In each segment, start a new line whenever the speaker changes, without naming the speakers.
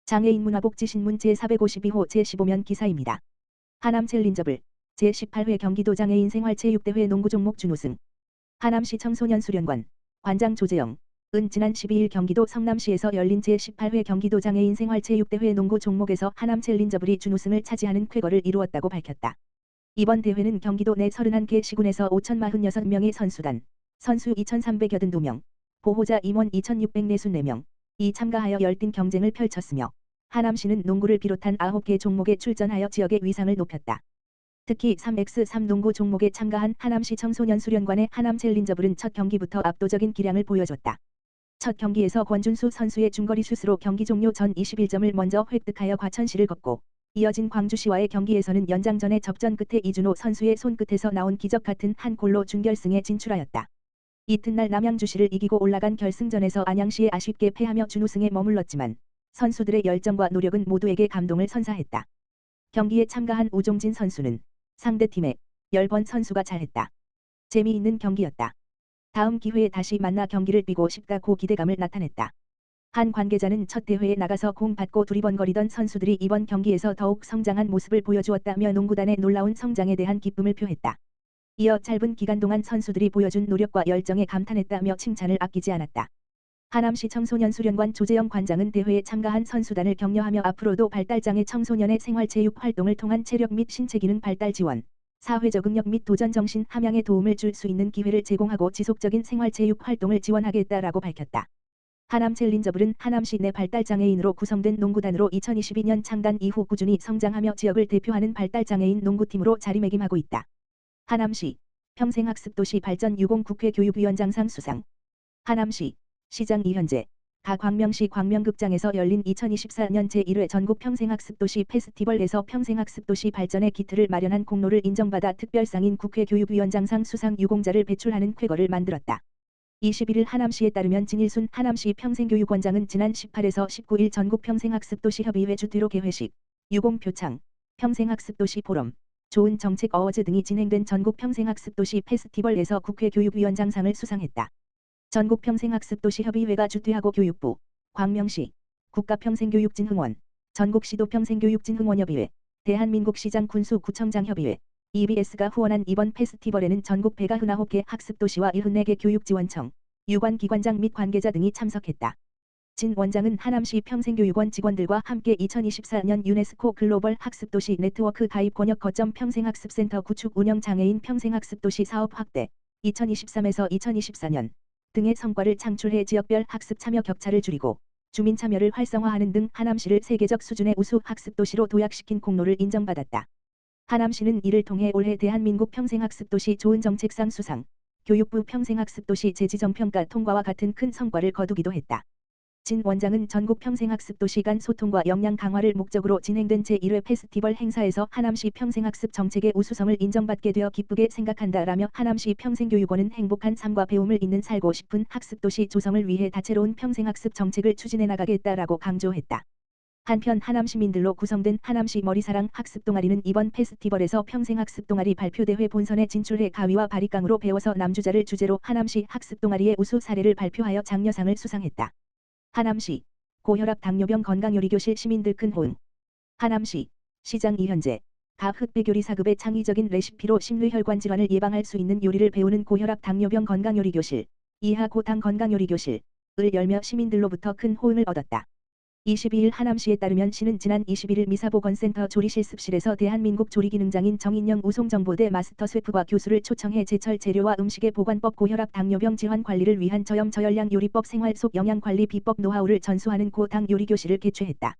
장애인 문화복지신문 제452호 제15면 기사입니다. 하남 챌린저블 제18회 경기도 장애인 생활체육대회 농구 종목 준우승. 하남시 청소년수련관 관장 조재영 은 지난 12일 경기도 성남시에서 열린 제18회 경기도 장애인 생활체육대회 농구 종목에서 하남 챌린저블이 준우승을 차지하는 쾌거를 이루었다고 밝혔다. 이번 대회는 경기도 내 31개 시군에서 5,046명의 선수단, 선수 2,382명, 보호자 임원 2,644명, 이 참가하여 열띤 경쟁을 펼쳤으며 하남시는 농구를 비롯한 9개 종목에 출전하여 지역의 위상을 높였다. 특히 3x3 농구 종목에 참가한 하남시 청소년 수련관의 하남 챌린저블은 첫 경기부터 압도적인 기량을 보여줬다. 첫 경기에서 권준수 선수의 중거리 슛으로 경기 종료 전 21점을 먼저 획득하여 과천시를 걷고 이어진 광주시와의 경기에서는 연장전의 접전 끝에 이준호 선수의 손끝에서 나온 기적 같은 한 골로 준결승에 진출하였다. 이튿날 남양주시를 이기고 올라간 결승전에서 안양시에 아쉽게 패하며 준우승에 머물렀지만 선수들의 열정과 노력은 모두에게 감동을 선사했다. 경기에 참가한 우종진 선수는 상대팀에 10번 선수가 잘했다. 재미있는 경기였다. 다음 기회에 다시 만나 경기를 뛰고 싶다고 기대감을 나타냈다. 한 관계자는 첫 대회에 나가서 공 받고 두리번거리던 선수들이 이번 경기에서 더욱 성장한 모습을 보여주었다며 농구단의 놀라운 성장에 대한 기쁨을 표했다. 이어 짧은 기간 동안 선수들이 보여준 노력과 열정에 감탄했다며 칭찬을 아끼지 않았다. 하남시 청소년수련관 조재영 관장은 대회에 참가한 선수단을 격려하며 앞으로도 발달장애 청소년의 생활체육 활동을 통한 체력 및 신체기능 발달 지원, 사회 적응력 및 도전정신 함양에 도움을 줄 수 있는 기회를 제공하고 지속적인 생활체육 활동을 지원하겠다라고 밝혔다. 하남 챌린저블은 하남시 내 발달장애인으로 구성된 농구단으로 2022년 창단 이후 꾸준히 성장하며 지역을 대표하는 발달장애인 농구팀으로 자리매김하고 있다. 하남시 평생학습도시 발전 유공 국회 교육위원장상 수상. 하남시 시장 이현재 가 광명시 광명극장에서 열린 2024년 제1회 전국 평생학습도시 페스티벌에서 평생학습도시 발전의 기틀을 마련한 공로를 인정받아 특별상인 국회 교육위원장상 수상 유공자를 배출하는 쾌거를 만들었다. 21일 하남시에 따르면 진일순 하남시 평생교육원장은 지난 18에서 19일 전국 평생학습도시 협의회 주뒤로 개회식, 유공표창, 평생학습도시 포럼, 좋은 정책 어워즈 등이 진행된 전국 평생학습도시 페스티벌에서 국회 교육위원장상을 수상했다. 전국 평생학습도시 협의회가 주최하고 교육부, 광명시, 국가평생교육진흥원, 전국시도 평생교육진흥원협의회, 대한민국시장 군수구청장협의회, EBS가 후원한 이번 페스티벌에는 전국 199개 학습도시와 74개 교육지원청, 유관기관장 및 관계자 등이 참석했다. 진 원장은 하남시 평생교육원 직원들과 함께 2024년 유네스코 글로벌 학습도시 네트워크 가입 권역 거점 평생학습센터 구축 운영 장애인 평생학습도시 사업 확대, 2023에서 2024년 등의 성과를 창출해 지역별 학습 참여 격차를 줄이고 주민 참여를 활성화하는 등 하남시를 세계적 수준의 우수 학습도시로 도약시킨 공로를 인정받았다. 하남시는 이를 통해 올해 대한민국 평생학습도시 좋은 정책상 수상, 교육부 평생학습도시 재지정평가 통과와 같은 큰 성과를 거두기도 했다. 진 원장은 전국 평생학습도시 간 소통과 역량 강화를 목적으로 진행된 제1회 페스티벌 행사에서 하남시 평생학습 정책의 우수성을 인정받게 되어 기쁘게 생각한다라며 하남시 평생교육원은 행복한 삶과 배움을 잇는 살고 싶은 학습도시 조성을 위해 다채로운 평생학습 정책을 추진해 나가겠다라고 강조했다. 한편 하남 시민들로 구성된 하남시 머리사랑 학습동아리는 이번 페스티벌에서 평생학습동아리 발표대회 본선에 진출해 가위와 바리깡으로 배워서 남주자를 주제로 하남시 학습동아리의 우수 사례를 발표하여 장려상을 수상했다. 하남시 고혈압 당뇨병 건강요리교실 시민들 큰 호응. 하남시 시장 이현재 가 흑백요리 사급의 창의적인 레시피로 심뇌혈관 질환을 예방할 수 있는 요리를 배우는 고혈압 당뇨병 건강요리교실, 이하 고당 건강요리교실을 열며 시민들로부터 큰 호응을 얻었다. 22일 하남시에 따르면 시는 지난 21일 미사보건센터 조리실습실에서 대한민국 조리기능장인 정인영 우송정보대 마스터 셰프와 교수를 초청해 제철 재료와 음식의 보관법 고혈압 당뇨병 질환 관리를 위한 저염 저열량 요리법 생활 속 영양관리 비법 노하우를 전수하는 고당 요리교실을 개최했다.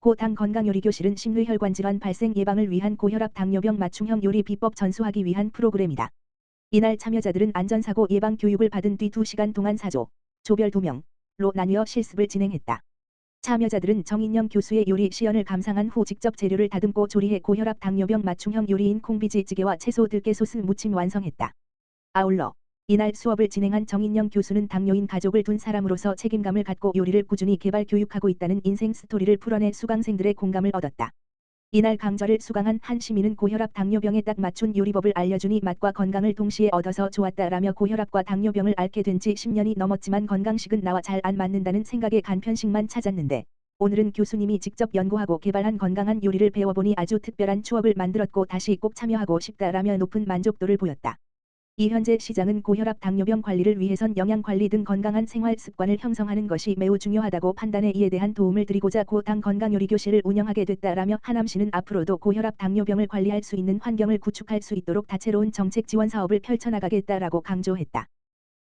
고당 건강요리교실은 심뇌혈관 질환 발생 예방을 위한 고혈압 당뇨병 맞춤형 요리 비법 전수하기 위한 프로그램이다. 이날 참여자들은 안전사고 예방 교육을 받은 뒤 2시간 동안 4조, 조별 2명로 나뉘어 실습을 진행했다. 참여자들은 정인영 교수의 요리 시연을 감상한 후 직접 재료를 다듬고 조리해 고혈압 당뇨병 맞춤형 요리인 콩비지 찌개와 채소 들깨 소스 무침 완성했다. 아울러 이날 수업을 진행한 정인영 교수는 당뇨인 가족을 둔 사람으로서 책임감을 갖고 요리를 꾸준히 개발 교육하고 있다는 인생 스토리를 풀어내 수강생들의 공감을 얻었다. 이날 강좌를 수강한 한 시민은 고혈압 당뇨병에 딱 맞춘 요리법을 알려주니 맛과 건강을 동시에 얻어서 좋았다라며 고혈압과 당뇨병을 앓게 된 지 10년이 넘었지만 건강식은 나와 잘 안 맞는다는 생각에 간편식만 찾았는데 오늘은 교수님이 직접 연구하고 개발한 건강한 요리를 배워보니 아주 특별한 추억을 만들었고 다시 꼭 참여하고 싶다라며 높은 만족도를 보였다. 이현재 시장은 고혈압 당뇨병 관리를 위해선 영양관리 등 건강한 생활 습관을 형성하는 것이 매우 중요하다고 판단해 이에 대한 도움을 드리고자 고당 건강요리교실을 운영하게 됐다라며 하남시는 앞으로도 고혈압 당뇨병을 관리할 수 있는 환경을 구축할 수 있도록 다채로운 정책 지원 사업을 펼쳐나가겠다라고 강조했다.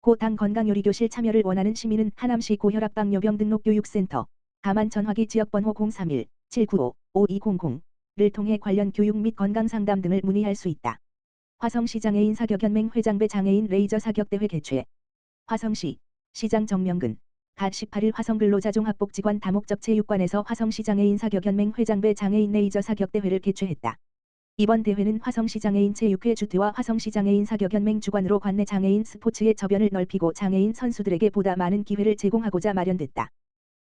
고당 건강요리교실 참여를 원하는 시민은 하남시 고혈압 당뇨병 등록교육센터 다만 전화기 지역번호 031-795-5200를 통해 관련 교육 및 건강상담 등을 문의할 수 있다. 화성시 장애인 사격연맹 회장배 장애인 레이저 사격대회 개최. 화성시 시장 정명근 가 18일 화성근로자종합복지관 다목적 체육관에서 화성시 장애인 사격연맹 회장배 장애인 레이저 사격대회를 개최했다. 이번 대회는 화성시 장애인 체육회 주최와 화성시 장애인 사격연맹 주관으로 관내 장애인 스포츠의 저변을 넓히고 장애인 선수들에게 보다 많은 기회를 제공하고자 마련됐다.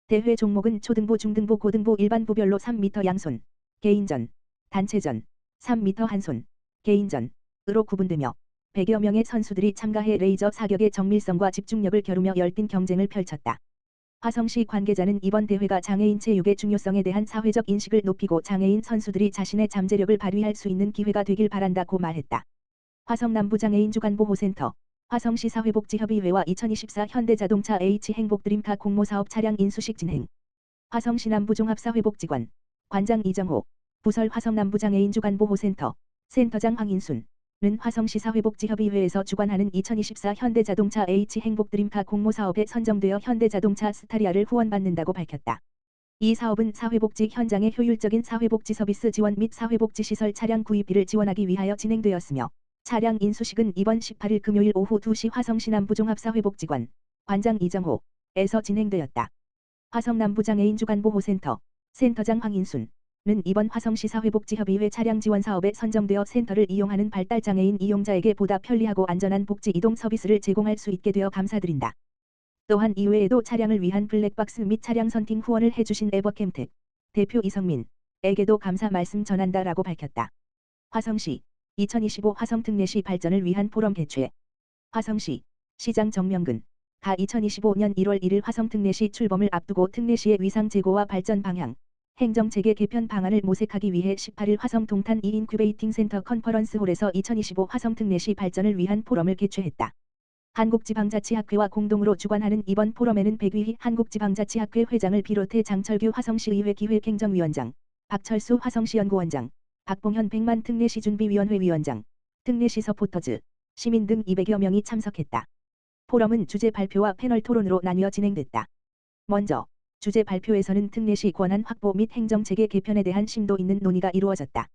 대회 종목은 초등부, 중등부, 고등부 일반부별로 3m 양손, 개인전, 단체전, 3m 한손, 개인전, 으로 구분되며 100여 명의 선수들이 참가해 레이저 사격의 정밀성과 집중력을 겨루며 열띤 경쟁을 펼쳤다. 화성시 관계자는 이번 대회가 장애인 체육의 중요성에 대한 사회적 인식을 높이고 장애인 선수들이 자신의 잠재력을 발휘할 수 있는 기회가 되길 바란다고 말했다. 화성남부장애인 주간보호센터 화성시 사회복지협의회와 2024 현대자동차 H행복드림카 공모사업 차량 인수식 진행. 화성시 남부종합사회복지관 관장 이정호 부설 화성남부장애인 주간보호센터 센터장 황인순 는 화성시 사회복지협의회에서 주관하는 2024 현대자동차 H행복드림카 공모사업에 선정되어 현대자동차 스타리아를 후원받는다고 밝혔다. 이 사업은 사회복지 현장의 효율적인 사회복지 서비스 지원 및 사회복지시설 차량 구입비를 지원하기 위하여 진행되었으며 차량 인수식은 이번 18일 금요일 오후 2시 화성시 남부종합사회복지관 관장 이정호에서 진행되었다. 화성남부장애인 주간보호센터 센터장 황인순 는 이번 화성시 사회복지협의회 차량 지원 사업에 선정되어 센터를 이용하는 발달장애인 이용자에게 보다 편리하고 안전한 복지 이동 서비스를 제공할 수 있게 되어 감사드린다. 또한 이외에도 차량을 위한 블랙박스 및 차량 선팅 후원을 해주신 에버캠텍 대표 이성민에게도 감사 말씀 전한다라고 밝혔다. 화성시 2025 화성특례시 발전을 위한 포럼 개최. 화성시 시장 정명근 가 2025년 1월 1일 화성특례시 출범을 앞두고 특례시의 위상 제고와 발전 방향 행정체계 개편 방안을 모색하기 위해 18일 화성 동탄 이인큐베이팅 센터 컨퍼런스홀에서 2025 화성특례시 발전을 위한 포럼을 개최했다. 한국지방자치학회와 공동으로 주관하는 이번 포럼에는 백위희 한국지방자치학회 회장을 비롯해 장철규 화성시의회 기획행정위원장, 박철수 화성시 연구원장, 박봉현 백만 특례시 준비위원회 위원장, 특례시 서포터즈, 시민 등 200여 명이 참석했다. 포럼은 주제 발표와 패널 토론으로 나뉘어 진행됐다. 먼저 주제 발표에서는 특례시 권한 확보 및 행정체계 개편에 대한 심도 있는 논의가 이루어졌다.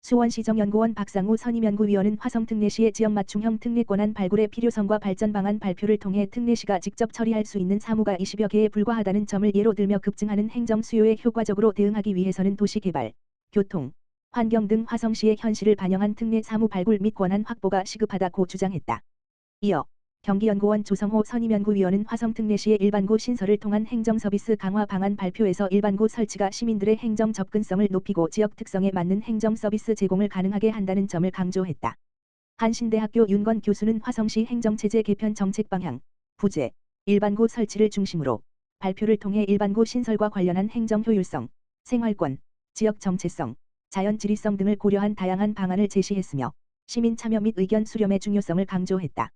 수원시정연구원 박상우 선임연구위원은 화성특례시의 지역맞춤형 특례 권한 발굴의 필요성과 발전 방안 발표를 통해 특례시가 직접 처리할 수 있는 사무가 20여 개에 불과하다는 점을 예로 들며 급증하는 행정 수요에 효과적으로 대응하기 위해서는 도시개발, 교통, 환경 등 화성시의 현실을 반영한 특례 사무 발굴 및 권한 확보가 시급하다고 주장했다. 이어 경기연구원 조성호 선임연구위원은 화성특례시의 일반구 신설을 통한 행정서비스 강화 방안 발표에서 일반구 설치가 시민들의 행정 접근성을 높이고 지역 특성에 맞는 행정서비스 제공을 가능하게 한다는 점을 강조했다. 한신대학교 윤건 교수는 화성시 행정체제 개편 정책 방향, 부재, 일반구 설치를 중심으로 발표를 통해 일반구 신설과 관련한 행정 효율성, 생활권, 지역 정체성, 자연 지리성 등을 고려한 다양한 방안을 제시했으며 시민 참여 및 의견 수렴의 중요성을 강조했다.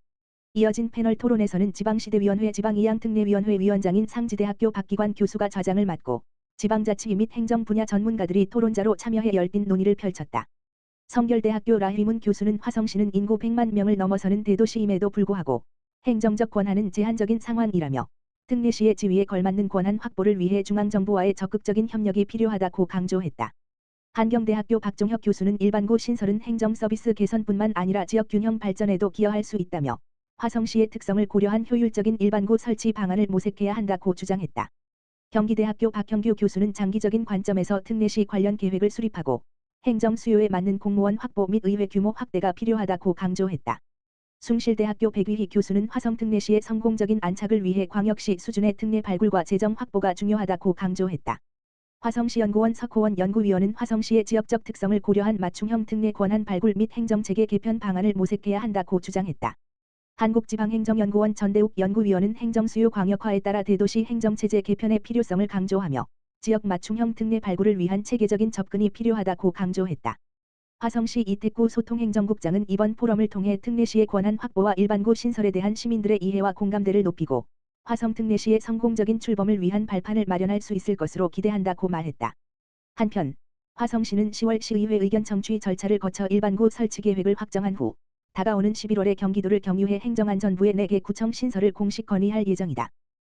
이어진 패널 토론에서는 지방시대위원회 지방이양특례위원회 위원장인 상지대학교 박기관 교수가 좌장을 맡고 지방자치 및 행정 분야 전문가들이 토론자로 참여해 열띤 논의를 펼쳤다. 성결대학교 라휘문 교수는 화성시는 인구 100만 명을 넘어서는 대도시임에도 불구하고 행정적 권한은 제한적인 상황이라며 특례시의 지위에 걸맞는 권한 확보를 위해 중앙정부와의 적극적인 협력이 필요하다고 강조했다. 한경대학교 박종혁 교수는 일반구 신설은 행정서비스 개선뿐만 아니라 지역균형 발전에도 기여할 수 있다며 화성시의 특성을 고려한 효율적인 일반구 설치 방안을 모색해야 한다고 주장했다. 경기대학교 박형규 교수는 장기적인 관점에서 특례시 관련 계획을 수립하고 행정 수요에 맞는 공무원 확보 및 의회 규모 확대가 필요하다고 강조했다. 숭실대학교 백위희 교수는 화성특례시의 성공적인 안착을 위해 광역시 수준의 특례 발굴과 재정 확보가 중요하다고 강조했다. 화성시연구원 석호원 연구위원은 화성시의 지역적 특성을 고려한 맞춤형 특례 권한 발굴 및 행정체계 개편 방안을 모색해야 한다고 주장했다. 한국지방행정연구원 전대욱 연구위원은 행정수요 광역화에 따라 대도시 행정체제 개편의 필요성을 강조하며 지역 맞춤형 특례 발굴을 위한 체계적인 접근이 필요하다고 강조했다. 화성시 이택구 소통행정국장은 이번 포럼을 통해 특례시의 권한 확보와 일반구 신설에 대한 시민들의 이해와 공감대를 높이고 화성 특례시의 성공적인 출범을 위한 발판을 마련할 수 있을 것으로 기대한다고 말했다. 한편 화성시는 10월 시의회 의견 청취 절차를 거쳐 일반구 설치 계획을 확정한 후 다가오는 11월에 경기도를 경유해 행정안전부에 4개 구청 신설을 공식 건의할 예정이다.